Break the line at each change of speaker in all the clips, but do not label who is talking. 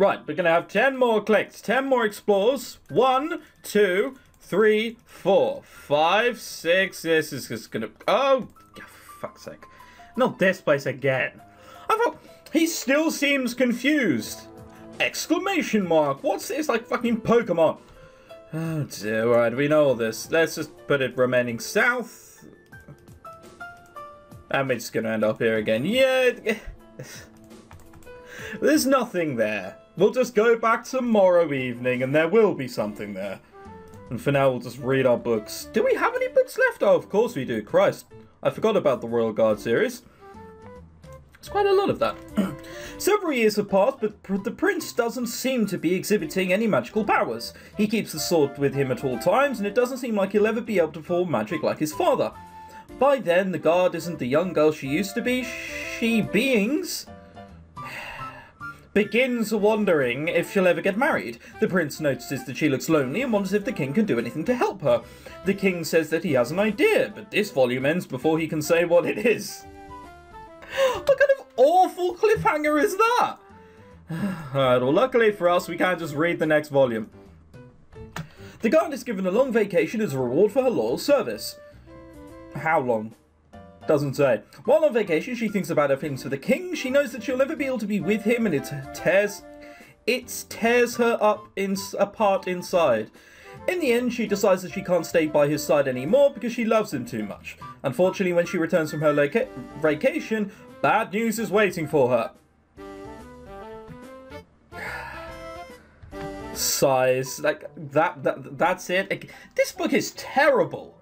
Right, we're going to have 10 more clicks, 10 more explores. 1, 2, 3, 4, 5, 6. This is just going to... Oh, fuck's sake. Not this place again. I thought... He still seems confused. Exclamation mark. What's this? Like fucking Pokemon. Oh dear, right, we know all this. Let's just put it remaining south. And we're just going to end up here again. Yeah. There's nothing there. We'll just go back tomorrow evening and there will be something there. And for now, we'll just read our books. Do we have any books left? Oh, of course we do. Christ. I forgot about the Royal Guard series. It's quite a lot of that. Several years have passed, but the prince doesn't seem to be exhibiting any magical powers. He keeps the sword with him at all times, and it doesn't seem like he'll ever be able to perform magic like his father. By then, the guard isn't the young girl she used to be. She begins wondering if she'll ever get married. The prince notices that she looks lonely and wonders if the king can do anything to help her. The king says that he has an idea, but this volume ends before he can say what it is. What kind of awful cliffhanger is that? Alright, well luckily for us we can't just read the next volume. The guard is given a long vacation as a reward for her loyal service. How long? Doesn't say. While on vacation she thinks about her feelings for the king. She knows that she'll never be able to be with him and it tears her apart inside. In the end, she decides that she can't stay by his side anymore because she loves him too much. Unfortunately, when she returns from her vacation, bad news is waiting for her. Sighs. Like, that's it. This book is terrible.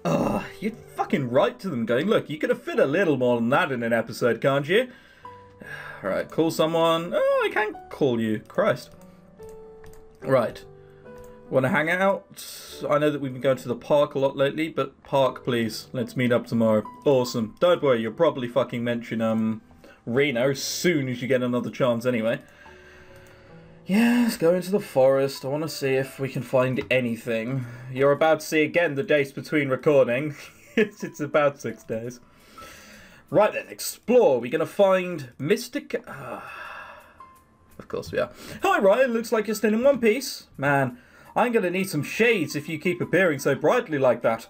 Ugh, you'd fucking write to them going, look, you could have fit a little more than that in an episode, can't you? Alright, call someone. Oh, I can call you. Christ. Right. Want to hang out? I know that we've been going to the park a lot lately, but park, please. Let's meet up tomorrow. Awesome. Don't worry, you'll probably fucking mention, Reno as soon as you get another chance anyway. Yeah, let's go into the forest. I want to see if we can find anything. You're about to see again the dates between recording. It's about 6 days. Right then, explore. We're going to find Mystica. Of course we are. Hi Ryan, looks like you're still in one piece. Man, I'm going to need some shades if you keep appearing so brightly like that.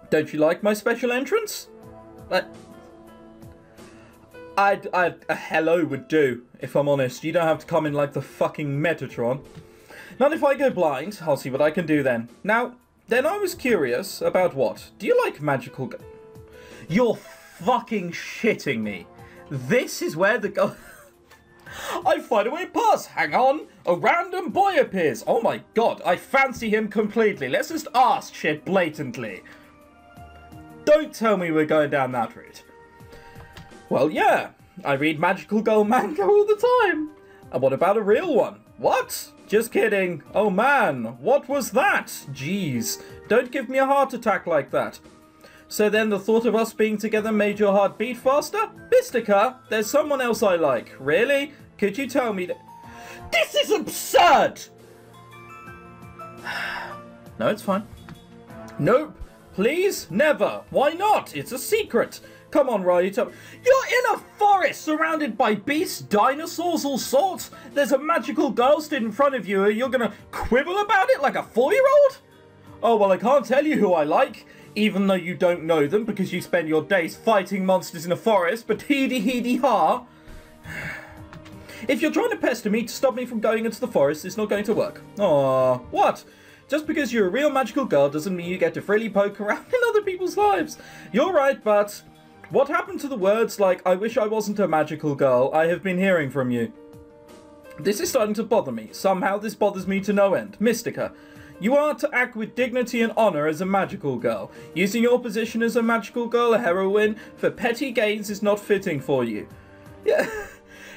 Don't you like my special entrance? A hello would do, if I'm honest. You don't have to come in like the fucking Metatron. Not if I go blind. I'll see what I can do then. Now, then I was curious about what? Do you like magical... You're fucking shitting me. This is where the... I find a way past. Hang on. A random boy appears. Oh my god, I fancy him completely. Let's just ask shit blatantly. Don't tell me we're going down that route. Well, yeah. I read magical girl manga all the time. And what about a real one? What? Just kidding. Oh man, what was that? Jeez. Don't give me a heart attack like that. So then the thought of us being together made your heart beat faster? Mystica, there's someone else I like. Really? Could you tell me that? This is absurd! No, it's fine. Nope. Please? Never. Why not? It's a secret. Come on, Ryan. You're in a forest surrounded by beasts, dinosaurs, all sorts. There's a magical girl stood in front of you and you're gonna quibble about it like a 4-year-old? Oh, well, I can't tell you who I like, even though you don't know them because you spend your days fighting monsters in a forest, but hee-dee-hee-dee-ha. If you're trying to pester me to stop me from going into the forest, it's not going to work. Aww, what? Just because you're a real magical girl doesn't mean you get to freely poke around in other people's lives. You're right, but what happened to the words like, I wish I wasn't a magical girl, I have been hearing from you? This is starting to bother me. Somehow this bothers me to no end. Mystica, you are to act with dignity and honor as a magical girl. Using your position as a magical girl, a heroine, for petty gains is not fitting for you. Yeah.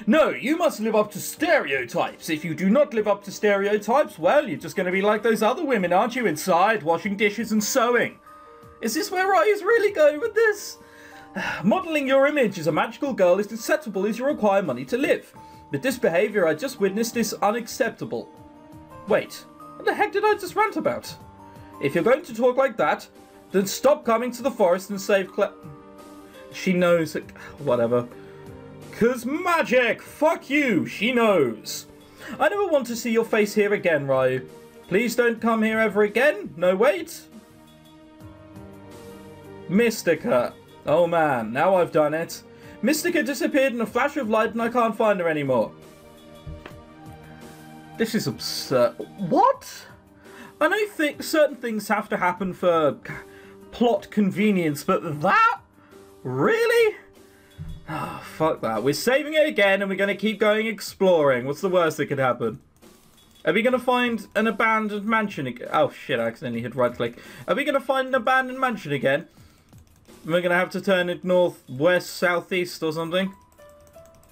No, you must live up to stereotypes. If you do not live up to stereotypes, well, you're just going to be like those other women, aren't you, inside, washing dishes and sewing? Is this where Raya's really going with this? Modelling your image as a magical girl is acceptable as you require money to live. But this behaviour I just witnessed is unacceptable. Wait, what the heck did I just rant about? If you're going to talk like that, then stop coming to the forest and save She knows it. Whatever. 'Cause magic! Fuck you! She knows! I never want to see your face here again, Ryu. Please don't come here ever again. No, wait. Mystica. Oh man, now I've done it. Mystica disappeared in a flash of light and I can't find her anymore. This is absurd. What? I know certain things have to happen for plot convenience, but that? Really? Oh, fuck that. We're saving it again and we're going to keep going exploring. What's the worst that could happen? Are we going to find an abandoned mansion again? Oh shit, I accidentally hit right click. Are we going to find an abandoned mansion again? We're going to have to turn it north, west, southeast or something?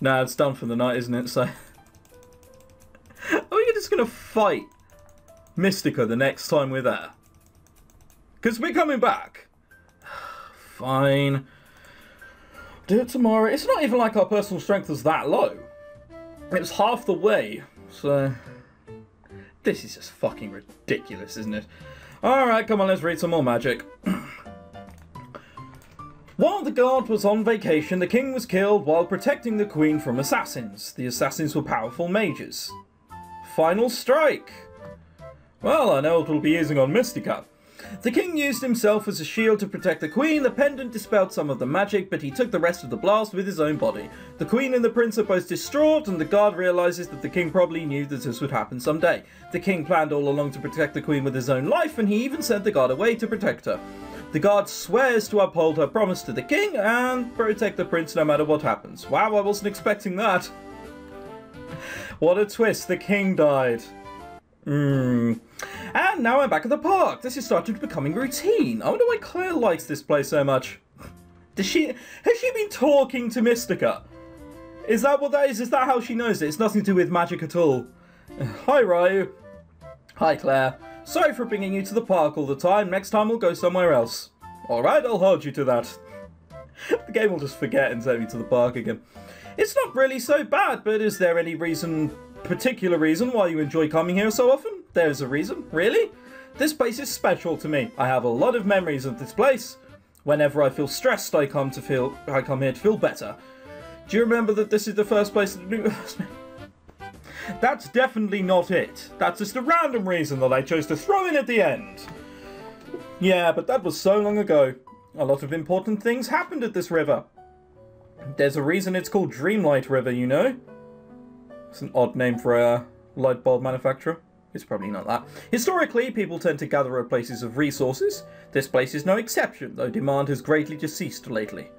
Nah, it's done for the night, isn't it? So, are we just going to fight Mystica the next time we're there? Because we're coming back. Fine. Do it tomorrow. It's not even like our personal strength was that low. It was half the way. So, this is just fucking ridiculous, isn't it? Alright, come on, let's read some more magic. While the guard was on vacation, the king was killed while protecting the queen from assassins. The assassins were powerful mages. Final strike. Well, I know what we'll be using on Mystica. The king used himself as a shield to protect the queen. The pendant dispelled some of the magic, but he took the rest of the blast with his own body. The queen and the prince are both distraught, and the guard realizes that the king probably knew that this would happen someday. The king planned all along to protect the queen with his own life, and he even sent the guard away to protect her. The guard swears to uphold her promise to the king and protect the prince no matter what happens. Wow, I wasn't expecting that. What a twist, the king died. And now I'm back at the park. This is starting to becoming routine. I wonder why Claire likes this place so much. Has she been talking to Mystica? Is that what that is? Is that how she knows it? It's nothing to do with magic at all. Hi, Ryu. Hi, Claire. Sorry for bringing you to the park all the time. Next time we'll go somewhere else. Alright, I'll hold you to that. The game will just forget and send me to the park again. It's not really so bad, but is there any particular reason why you enjoy coming here so often? There's a reason, really? This place is special to me. I have a lot of memories of this place. Whenever I feel stressed, I come here to feel better. Do you remember that this is the first place that knew? That's definitely not it. That's just a random reason that I chose to throw in at the end. Yeah, but that was so long ago. A lot of important things happened at this river. There's a reason it's called Dreamlight River, you know? It's an odd name for a light bulb manufacturer. It's probably not that. Historically, people tend to gather at places of resources. This place is no exception, though demand has greatly decreased lately.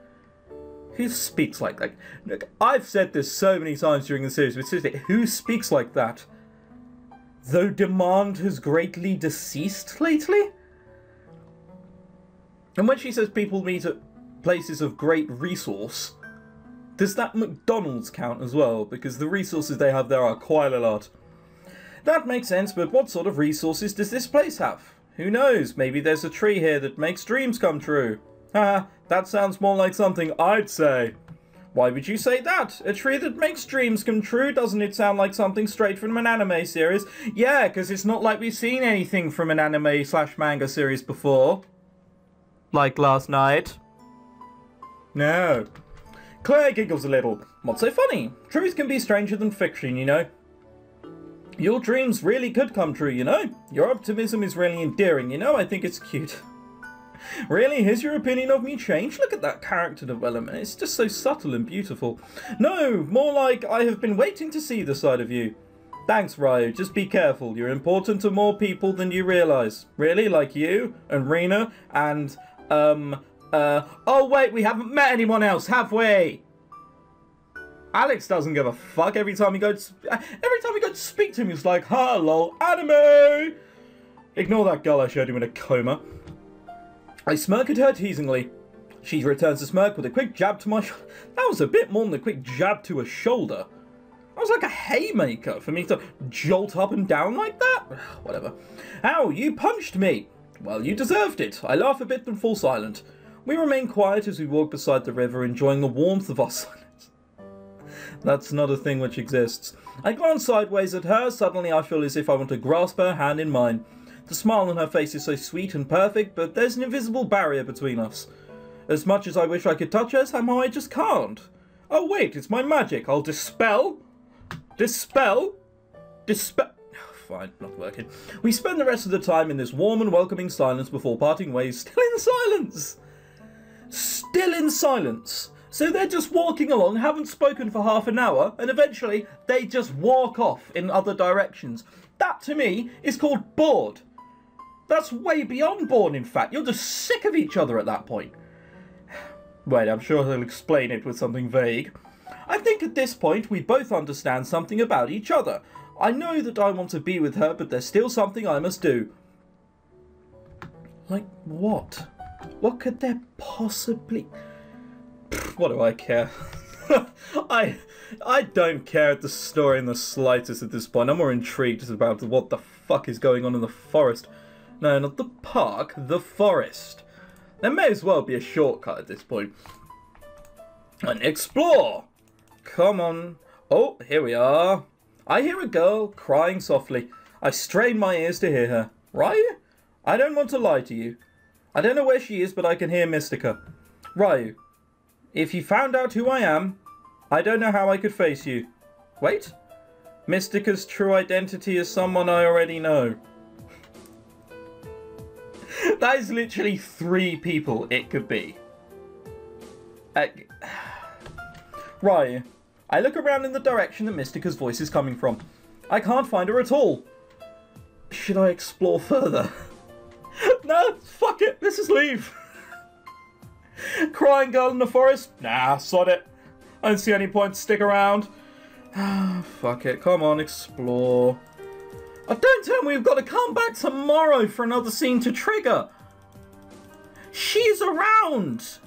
Who speaks like that? Look, I've said this so many times during the series, but seriously, who speaks like that? Though demand has greatly deceased lately? And when she says people meet at places of great resource, does that McDonald's count as well? Because the resources they have there are quite a lot. That makes sense, but what sort of resources does this place have? Who knows? Maybe there's a tree here that makes dreams come true. Haha, that sounds more like something I'd say. Why would you say that? A tree that makes dreams come true? Doesn't it sound like something straight from an anime series? Yeah, because it's not like we've seen anything from an anime/manga series before. Like last night. No. Claire giggles a little. What's so funny? Truth can be stranger than fiction, you know. Your dreams really could come true, you know. Your optimism is really endearing, you know. I think it's cute. Really? Has your opinion of me changed? Look at that character development. It's just so subtle and beautiful. No, more like I have been waiting to see the side of you. Thanks, Ryu. Just be careful. You're important to more people than you realise. Really? Like you and Rena and, oh wait, we haven't met anyone else, have we? Alex doesn't give a fuck. Every time we go to speak to him, he's like, hello, anime! Ignore that girl I showed you in a coma. I smirk at her teasingly. She returns the smirk with a quick jab to my shoulder. That was a bit more than a quick jab to a shoulder. That was like a haymaker for me to jolt up and down like that. Whatever. Ow, you punched me. Well, you deserved it. I laugh a bit and fall silent. We remain quiet as we walk beside the river, enjoying the warmth of our silence. That's not a thing which exists. I glance sideways at her. Suddenly I feel as if I want to grasp her hand in mine. The smile on her face is so sweet and perfect, but there's an invisible barrier between us. As much as I wish I could touch her, somehow I just can't. Oh wait, it's my magic. I'll dispel. Dispel. Dispel. Fine, not working. We spend the rest of the time in this warm and welcoming silence before parting ways, still in silence. Still in silence. So they're just walking along, haven't spoken for half an hour, and eventually they just walk off in other directions. That, to me, is called bored. That's way beyond bored, in fact. You're just sick of each other at that point. Wait, I'm sure they'll explain it with something vague. I think at this point we both understand something about each other. I know that I want to be with her, but there's still something I must do. Like what? What could there possibly... What do I care? I don't care at the story in the slightest at this point. I'm more intrigued about what the fuck is going on in the forest. No, not the park, the forest. There may as well be a shortcut at this point. And explore! Come on. Oh, here we are. I hear a girl crying softly. I strain my ears to hear her. Ryu? I don't want to lie to you. I don't know where she is, but I can hear Mystica. Ryu, if you found out who I am, I don't know how I could face you. Wait. Mystica's true identity is someone I already know. That is literally 3 people it could be. Ryu, I look around in the direction that Mystica's voice is coming from. I can't find her at all. Should I explore further? No, fuck it, let's just leave. Crying girl in the forest? Nah, sod it. I don't see any point to stick around. Fuck it, come on, explore. Oh, don't tell me we've got to come back tomorrow for another scene to trigger. She's around.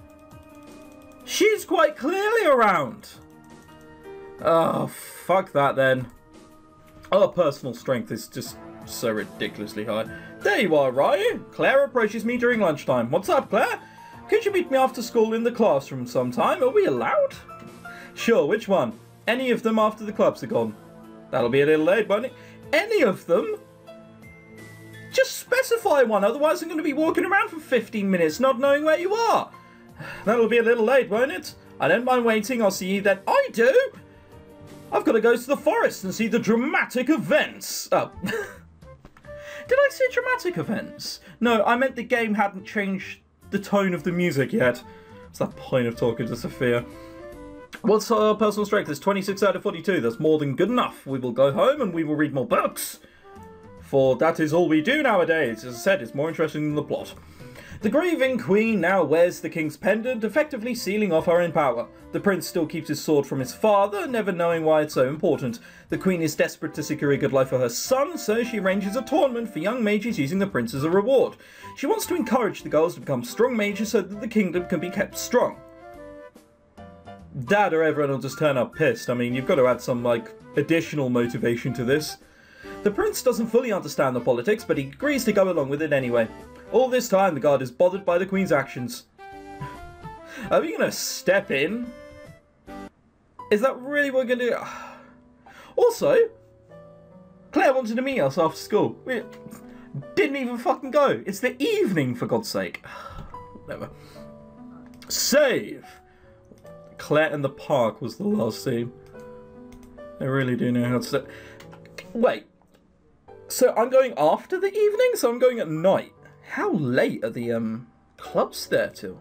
She's quite clearly around. Oh, fuck that then. Our personal strength is just so ridiculously high. There you are, Ryu. Claire approaches me during lunchtime. What's up, Claire? Could you meet me after school in the classroom sometime? Are we allowed? Sure, which one? Any of them after the clubs are gone. That'll be a little late, won't it? Any of them? Just specify one, otherwise I'm going to be walking around for 15 minutes not knowing where you are. That'll be a little late, won't it? I don't mind waiting, I'll see you then. I do! I've got to go to the forest and see the dramatic events. Oh. Did I say dramatic events? No, I meant the game hadn't changed the tone of the music yet. What's that point of talking to Sophia? What's our personal strength? It's 26 out of 42. That's more than good enough. We will go home and we will read more books. For that is all we do nowadays. As I said, it's more interesting than the plot. The grieving queen now wears the king's pendant, effectively sealing off her own power. The prince still keeps his sword from his father, never knowing why it's so important. The queen is desperate to secure a good life for her son, so she arranges a tournament for young mages using the prince as a reward. She wants to encourage the girls to become strong mages so that the kingdom can be kept strong. Dad or everyone will just turn up pissed. I mean, you've got to add some, like, additional motivation to this. The prince doesn't fully understand the politics, but he agrees to go along with it anyway. All this time, the guard is bothered by the queen's actions. Are we going to step in? Is that really what we're going to do? Also, Claire wanted to meet us after school. We didn't even fucking go. It's the evening, for God's sake. Whatever. Save! Claire in the park was the last scene. I really do know how to step. Wait. So I'm going after the evening? So I'm going at night. How late are the clubs there till?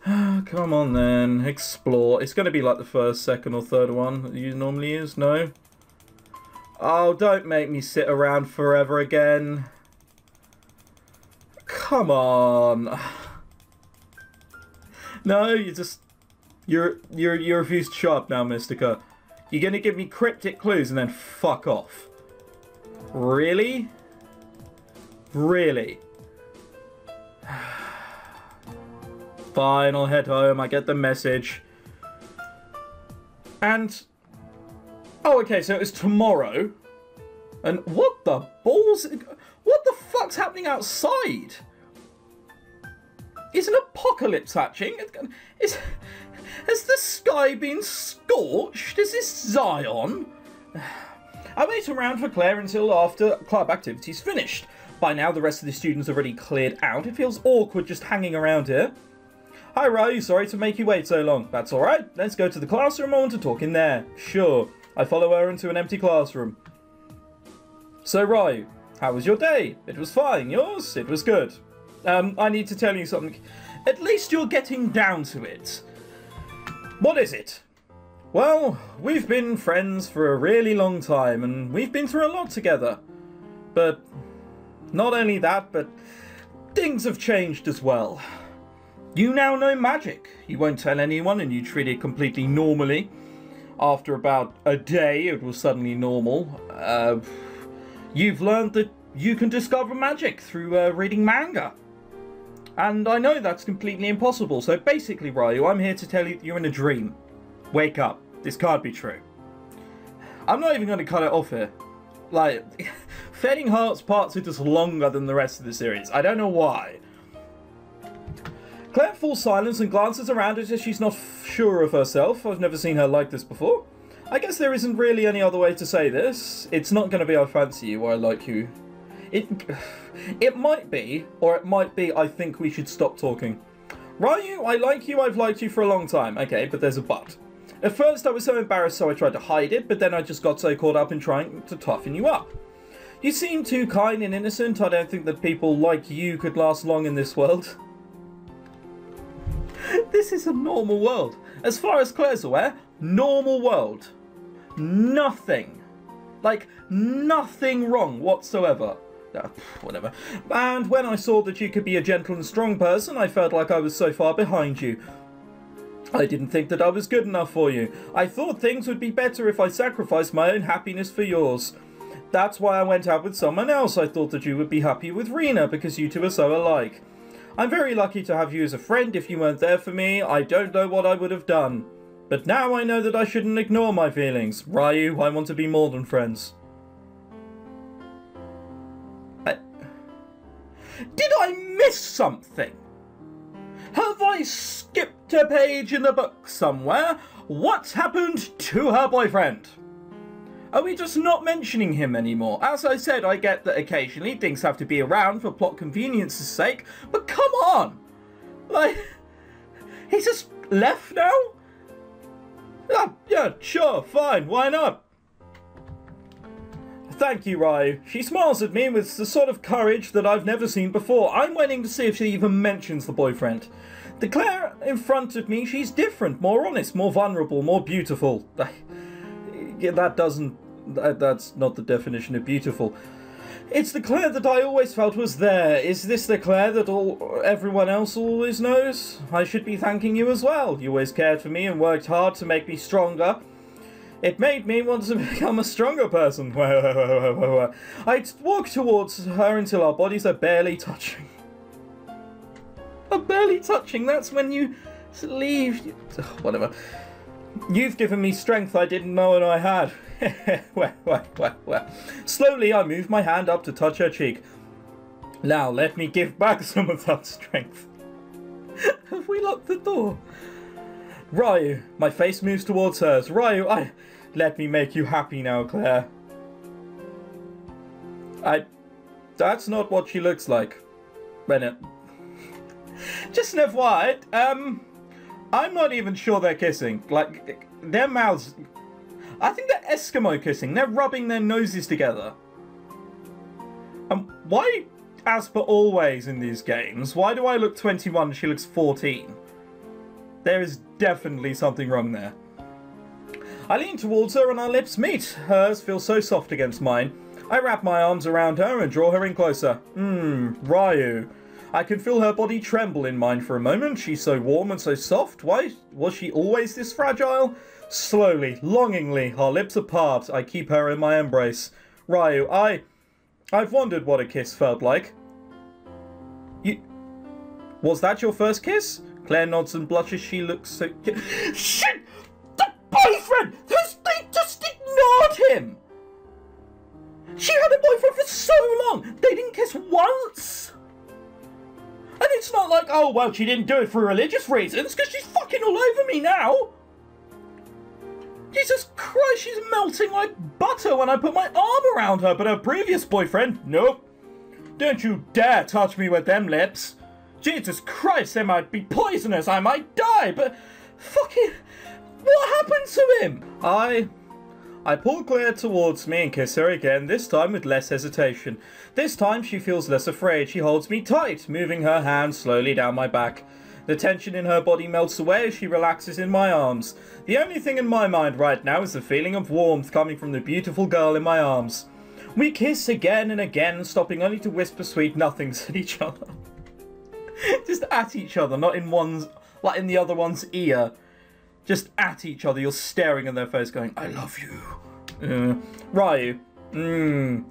Come on then, explore. It's going to be like the first, second or third one that it normally is, no? Oh, don't make me sit around forever again. Come on. No, you refuse to show up now, Mystica. You're going to give me cryptic clues and then fuck off. Really? Really? Fine, I'll head home. I get the message. And... oh, okay, so it's tomorrow. And what the balls... what the fuck's happening outside? Is an apocalypse hatching? Has the sky been scorched? Is this Zion? I wait around for Claire until after club activity's finished. By now, the rest of the students have already cleared out. It feels awkward just hanging around here. Hi Ryu, sorry to make you wait so long. That's alright, let's go to the classroom, I want to talk in there. Sure. I follow her into an empty classroom. So Ryu, how was your day? It was fine. Yours? It was good. I need to tell you something. At least you're getting down to it. What is it? Well, we've been friends for a really long time, and we've been through a lot together. But not only that, but things have changed as well. You now know magic. You won't tell anyone, and you treat it completely normally. After about a day, it was suddenly normal. You've learned that you can discover magic through reading manga. And I know that's completely impossible, so basically, Ryu, I'm here to tell you that you're in a dream. Wake up. This can't be true. I'm not even going to cut it off here. Like, Fading Hearts parts are just longer than the rest of the series. I don't know why. Claire falls silent and glances around as if she's not sure of herself. I've never seen her like this before. I guess there isn't really any other way to say this. It's not going to be I fancy you or I like you. It might be, or it might be I think we should stop talking. Ryu, I like you, I've liked you for a long time. Okay, but there's a but. At first I was so embarrassed so I tried to hide it, but then I just got so caught up in trying to toughen you up. You seem too kind and innocent. I don't think that people like you could last long in this world. This is a normal world. As far as Claire's aware, normal world. Nothing. Like, nothing wrong whatsoever. Whatever. And when I saw that you could be a gentle and strong person, I felt like I was so far behind you. I didn't think that I was good enough for you. I thought things would be better if I sacrificed my own happiness for yours. That's why I went out with someone else. I thought that you would be happy with Rena because you two are so alike. I'm very lucky to have you as a friend. If you weren't there for me, I don't know what I would have done. But now I know that I shouldn't ignore my feelings. Ryu, I want to be more than friends. Did I miss something? Have I skipped a page in the book somewhere? What's happened to her boyfriend? Are we just not mentioning him anymore? As I said, I get that occasionally things have to be around for plot convenience's sake, but come on! Like, he's just left now? Yeah, sure, fine, why not? Thank you, Ryu. She smiles at me with the sort of courage that I've never seen before. I'm waiting to see if she even mentions the boyfriend. The Claire in front of me, she's different, more honest, more vulnerable, more beautiful. Yeah, that's not the definition of beautiful. It's the Claire that I always felt was there. Is this the Claire that everyone else always knows? I should be thanking you as well. You always cared for me and worked hard to make me stronger. It made me want to become a stronger person. I'd walk towards her until our bodies are barely touching. Barely touching? That's when you leave. Whatever. You've given me strength I didn't know I had. Well. Slowly I moved my hand up to touch her cheek. Now let me give back some of that strength. Have we locked the door? Ryu, my face moves towards hers. Ryu, let me make you happy now, Claire. That's not what she looks like. Bennett. Just an FYI, I'm not even sure they're kissing. Like, their mouths... I think they're Eskimo kissing. They're rubbing their noses together. Why, as per always in these games, why do I look 21 and she looks 14? There is definitely something wrong there. I lean towards her and our lips meet. Hers feel so soft against mine. I wrap my arms around her and draw her in closer. Ryu. I can feel her body tremble in mine for a moment. She's so warm and so soft. Why was she always this fragile? Slowly, longingly, our lips apart, I keep her in my embrace. Ryu, I've wondered what a kiss felt like. Was that your first kiss? Claire nods and blushes. She looks so... Shit! The boyfriend! They just ignored him! She had a boyfriend for so long! They didn't kiss once! And it's not like, oh, well, she didn't do it for religious reasons, because she's fucking all over me now! Jesus Christ, she's melting like butter when I put my arm around her, but her previous boyfriend, nope. Don't you dare touch me with them lips. Jesus Christ, they might be poisonous, I might die, but fucking, what happened to him? I pull Claire towards me and kiss her again, this time with less hesitation. This time she feels less afraid. She holds me tight, moving her hand slowly down my back. The tension in her body melts away as she relaxes in my arms. The only thing in my mind right now is the feeling of warmth coming from the beautiful girl in my arms. We kiss again and again, stopping only to whisper sweet nothings at each other. Just at each other, not in one's, like in the other one's ear. Just at each other, you're staring in their face going, I love you. Ryu.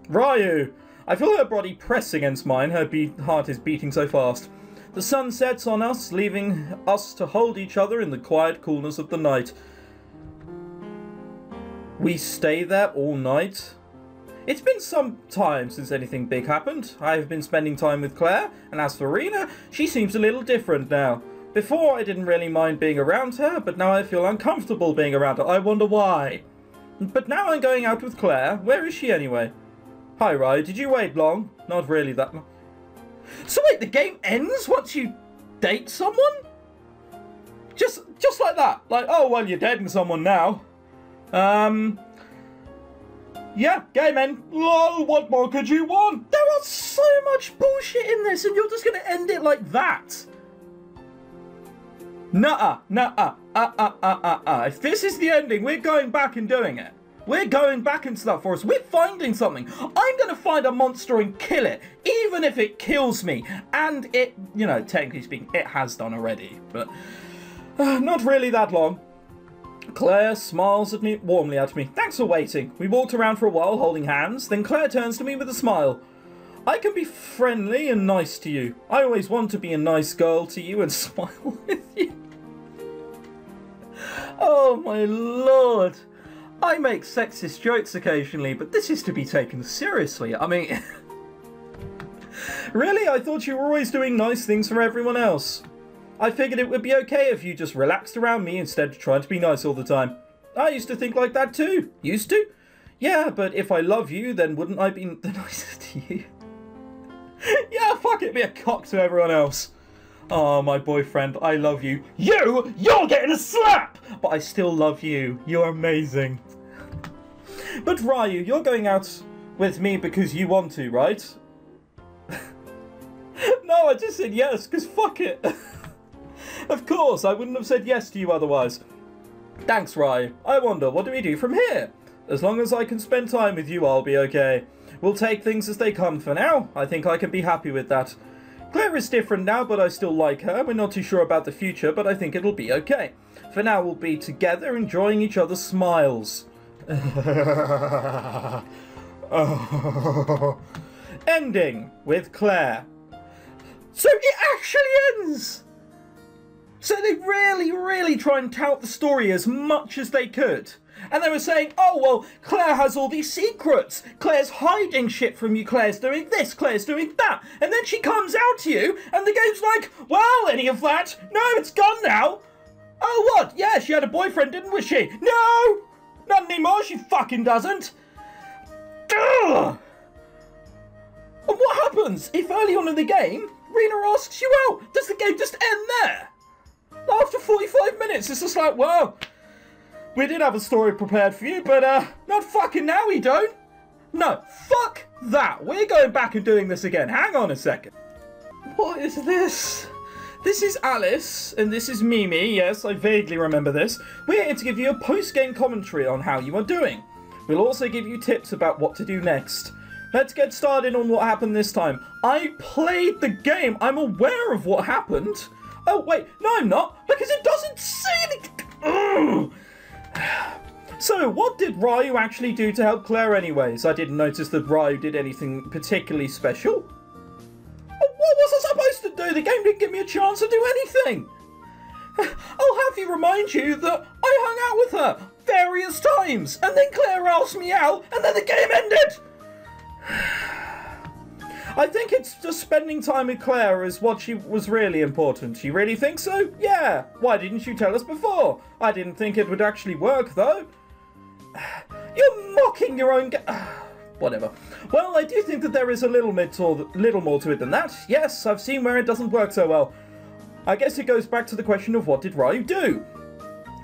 Ryu. I feel her body press against mine, her heart is beating so fast. The sun sets on us, leaving us to hold each other in the quiet coolness of the night. We stay there all night. It's been some time since anything big happened. I have been spending time with Claire, and as for Rena, she seems a little different now. Before, I didn't really mind being around her, but now I feel uncomfortable being around her. I wonder why. But now I'm going out with Claire. Where is she anyway? Hi, Rye. Did you wait long? Not really that long. So wait, the game ends once you date someone? Just like that? Like, oh, well, you're dating someone now. Yeah, game end. Lol, what more could you want? There was so much bullshit in this, and you're just going to end it like that. Nuh-uh. If this is the ending, we're going back and doing it. We're going back into that forest. We're finding something. I'm going to find a monster and kill it, even if it kills me. And it, you know, technically speaking, it has done already. But not really that long. Claire smiles at me, warmly at me. Thanks for waiting. We walked around for a while, holding hands. Then Claire turns to me with a smile. I can be friendly and nice to you. I always want to be a nice girl to you and smile with you. Oh my lord. I make sexist jokes occasionally, but this is to be taken seriously. I mean, really? I thought you were always doing nice things for everyone else. I figured it would be okay if you just relaxed around me instead of trying to be nice all the time. I used to think like that too. Used to? Yeah, but if I love you, then wouldn't I be the nicest to you? Yeah, fuck it, be a cock to everyone else. Oh, my boyfriend, I love you. You're getting a slap! But I still love you. You're amazing. But Ryu, you're going out with me because you want to, right? No, I just said yes, because fuck it. Of course, I wouldn't have said yes to you otherwise. Thanks, Ryu. I wonder, what do we do from here? As long as I can spend time with you, I'll be okay. We'll take things as they come for now. I think I can be happy with that. Claire is different now, but I still like her. We're not too sure about the future, but I think it'll be okay. For now, we'll be together, enjoying each other's smiles. Ending with Claire. So it actually ends! So they really try and tout the story as much as they could. And they were saying, oh, well, Claire has all these secrets. Claire's hiding shit from you. Claire's doing this. Claire's doing that. And then she comes out to you, and the game's like, well, any of that? No, it's gone now. Oh, what? Yeah, she had a boyfriend, didn't she? No! Not anymore, she fucking doesn't. Ugh! And what happens if early on in the game, Rena asks you out? Does the game just end there? After 45 minutes, it's just like, well, we did have a story prepared for you, but not fucking now we don't. No, fuck that. We're going back and doing this again. Hang on a second. What is this? This is Alice, and this is Mimi. Yes, I vaguely remember this. We're here to give you a post-game commentary on how you are doing. We'll also give you tips about what to do next. Let's get started on what happened this time. I played the game. I'm aware of what happened. Oh, wait. No, I'm not. Because it doesn't say anything. So, what did Ryu actually do to help Claire anyways? I didn't notice that Ryu did anything particularly special. What was I supposed to do? The game didn't give me a chance to do anything. I'll have you remind you that I hung out with her various times, and then Claire asked me out, and then the game ended. I think it's just spending time with Claire is what she was really important. You really think so? Yeah. Why didn't you tell us before? I didn't think it would actually work, though. You're mocking your own Whatever. Well, I do think that there is a little more to it than that. Yes, I've seen where it doesn't work so well. I guess it goes back to the question of what did Ryu do?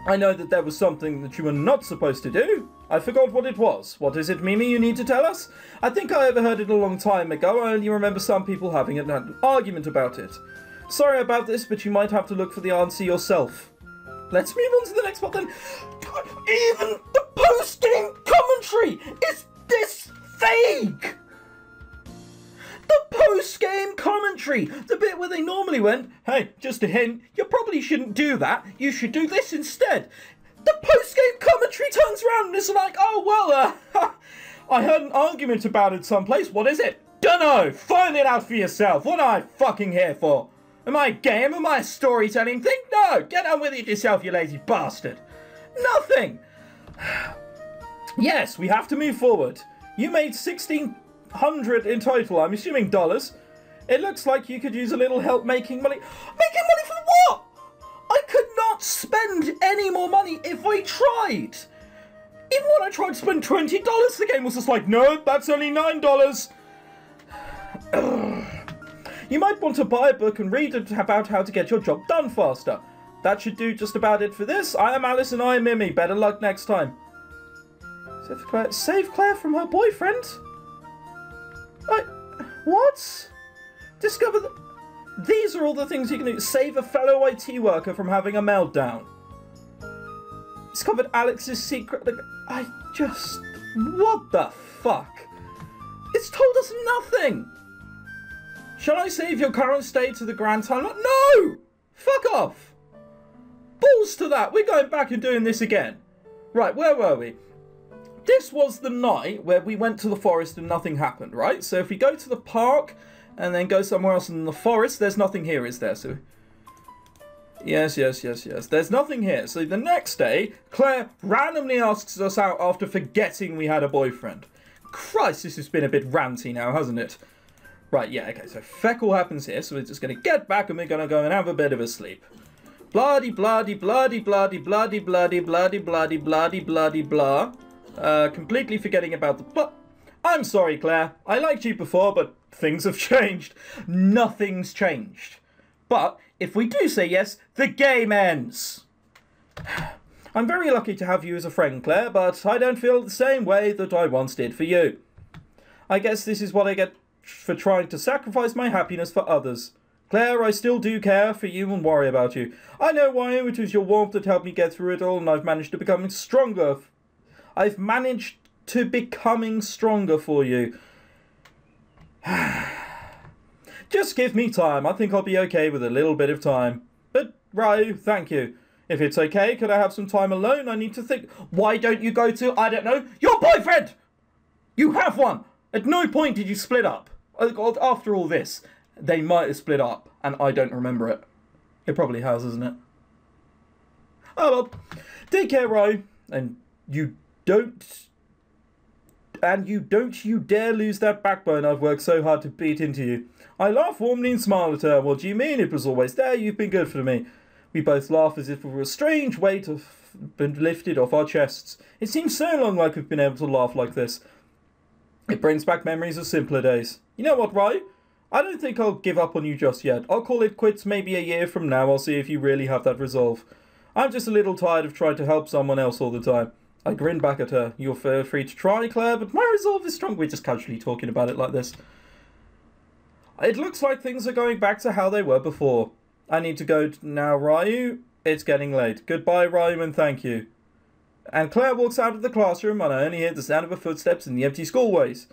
I know that there was something that you were not supposed to do. I forgot what it was. What is it, Mimi, you need to tell us? I think I overheard it a long time ago. I only remember some people having an argument about it. Sorry about this, but you might have to look for the answer yourself. Let's move on to the next one then. Even the post-game commentary is this vague! The post-game commentary! The bit where they normally went, hey, just a hint, you probably shouldn't do that, you should do this instead. The post-game commentary turns around and is like, oh, well, I heard an argument about it someplace, what is it? Dunno, find it out for yourself, what am I fucking here for? Am I a game? Am I a storytelling thing? No, get on with it yourself, you lazy bastard. Nothing. Yes, we have to move forward. You made 1,600 in total, I'm assuming dollars. It looks like you could use a little help making money. Making money for what? I could not spend any more money if I tried. Even when I tried to spend $20, the game was just like, no, that's only $9. You might want to buy a book and read about how to get your job done faster. That should do just about it for this. I am Alice and I am Mimi. Better luck next time. Save Claire from her boyfriend? What? Discover the... These are all the things you can do. Save a fellow IT worker from having a meltdown. Discovered Alex's secret... What the fuck? It's told us nothing! Shall I save your current state to the grand timeline? No! Fuck off! Balls to that! We're going back and doing this again. Right, where were we? This was the night where we went to the forest and nothing happened, right? So if we go to the park and then go somewhere else in the forest, there's nothing here, is there? So yes. There's nothing here. So the next day, Claire randomly asks us out after forgetting we had a boyfriend. Christ, this has been a bit ranty now, hasn't it? Right, yeah, okay, so feckle happens here, so we're just going to get back and we're going to go and have a bit of a sleep. Bloody, bloody, bloody, bloody, bloody, bloody, bloody, bloody, bloody, bloody, blah. Completely forgetting about the plot. I'm sorry, Claire. I liked you before, but things have changed. Nothing's changed. But if we do say yes, the game ends. I'm very lucky to have you as a friend, Claire, but I don't feel the same way that I once did for you. I guess this is what I get for trying to sacrifice my happiness for others. Claire, I still do care for you and worry about you. I know why. It was your warmth that helped me get through it all, and I've managed to become stronger. I've managed to becoming stronger for you. Just give me time. I think I'll be okay with a little bit of time. But, Ryu, thank you. If it's okay, could I have some time alone? I need to think. Why don't you go to, I don't know, your boyfriend? You have one. At no point did you split up. After all this, they might have split up, and I don't remember it. It probably has, isn't it? Oh well. Take care, Ryu. And you don't you dare lose that backbone I've worked so hard to beat into you. I laugh warmly and smile at her. What do you mean? It was always there. You've been good for me. We both laugh as if it were a strange weight to been lifted off our chests. It seems so long like we've been able to laugh like this. It brings back memories of simpler days. You know what, Ryu? I don't think I'll give up on you just yet. I'll call it quits maybe a year from now. I'll see if you really have that resolve. I'm just a little tired of trying to help someone else all the time. I grin back at her. You're free to try, Claire, but my resolve is strong. We're just casually talking about it like this. It looks like things are going back to how they were before. I need to go now, Ryu. It's getting late. Goodbye, Ryu, and thank you. And Claire walks out of the classroom, and I only hear the sound of her footsteps in the empty hallways.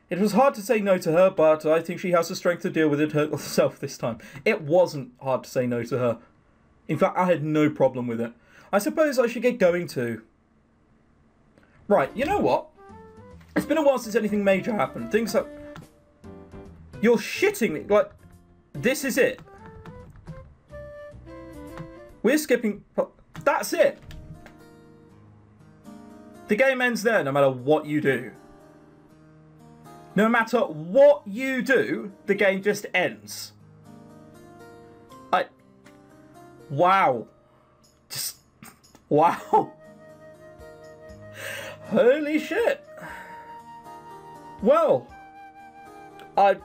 It was hard to say no to her, but I think she has the strength to deal with it herself this time. It wasn't hard to say no to her. In fact, I had no problem with it. I suppose I should get going too. Right, you know what? It's been a while since anything major happened. Things like... You're shitting me. Like, this is it. We're skipping... That's it. The game ends there no matter what you do. No matter what you do, the game just ends. Wow. Just... Wow. Holy shit. Well, I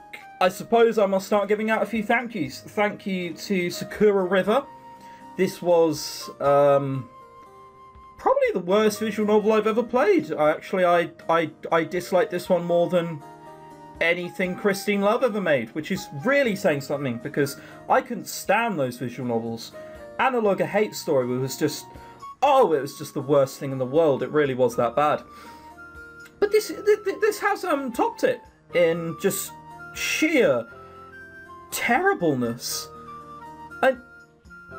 suppose I must start giving out a few thank yous. Thank you to Sakura River. This was probably the worst visual novel I've ever played. I dislike this one more than anything Christine Love ever made, which is really saying something, because I couldn't stand those visual novels. Analog A Hate Story was just, oh, it was just the worst thing in the world. It really was that bad. But this has topped it in just sheer terribleness. And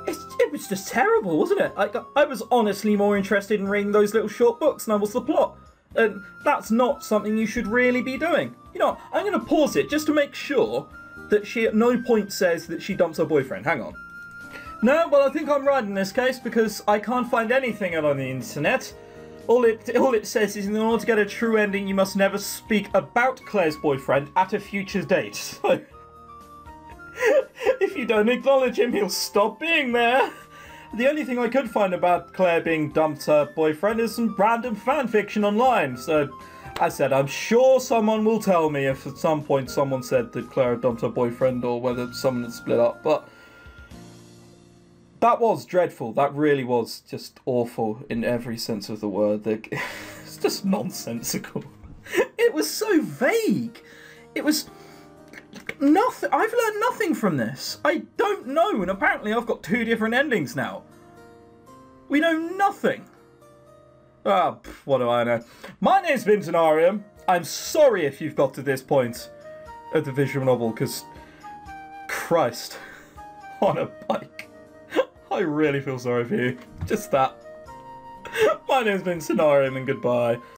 it was just terrible, wasn't it? I was honestly more interested in reading those little short books than I was the plot. And that's not something you should really be doing. You know, I'm going to pause it just to make sure that she at no point says that she dumps her boyfriend. Hang on. No, well, I think I'm right in this case, because I can't find anything on the internet. All it says is, in order to get a true ending, you must never speak about Claire's boyfriend at a future date. So, if you don't acknowledge him, he'll stop being there. The only thing I could find about Claire being dumped her boyfriend is some random fanfiction online. So, I said, I'm sure someone will tell me if at some point someone said that Claire had dumped her boyfriend, or whether someone had split up. But that was dreadful. That really was just awful in every sense of the word. It's just nonsensical. It was so vague. It was nothing. I've learned nothing from this. I don't know, and apparently I've got 2 different endings now. We know nothing. Ah, what do I know? My name's Tenarium. I'm sorry if you've got to this point of the visual novel, because Christ, on a bike. I really feel sorry for you. Just that. My name's Tenarium, and goodbye.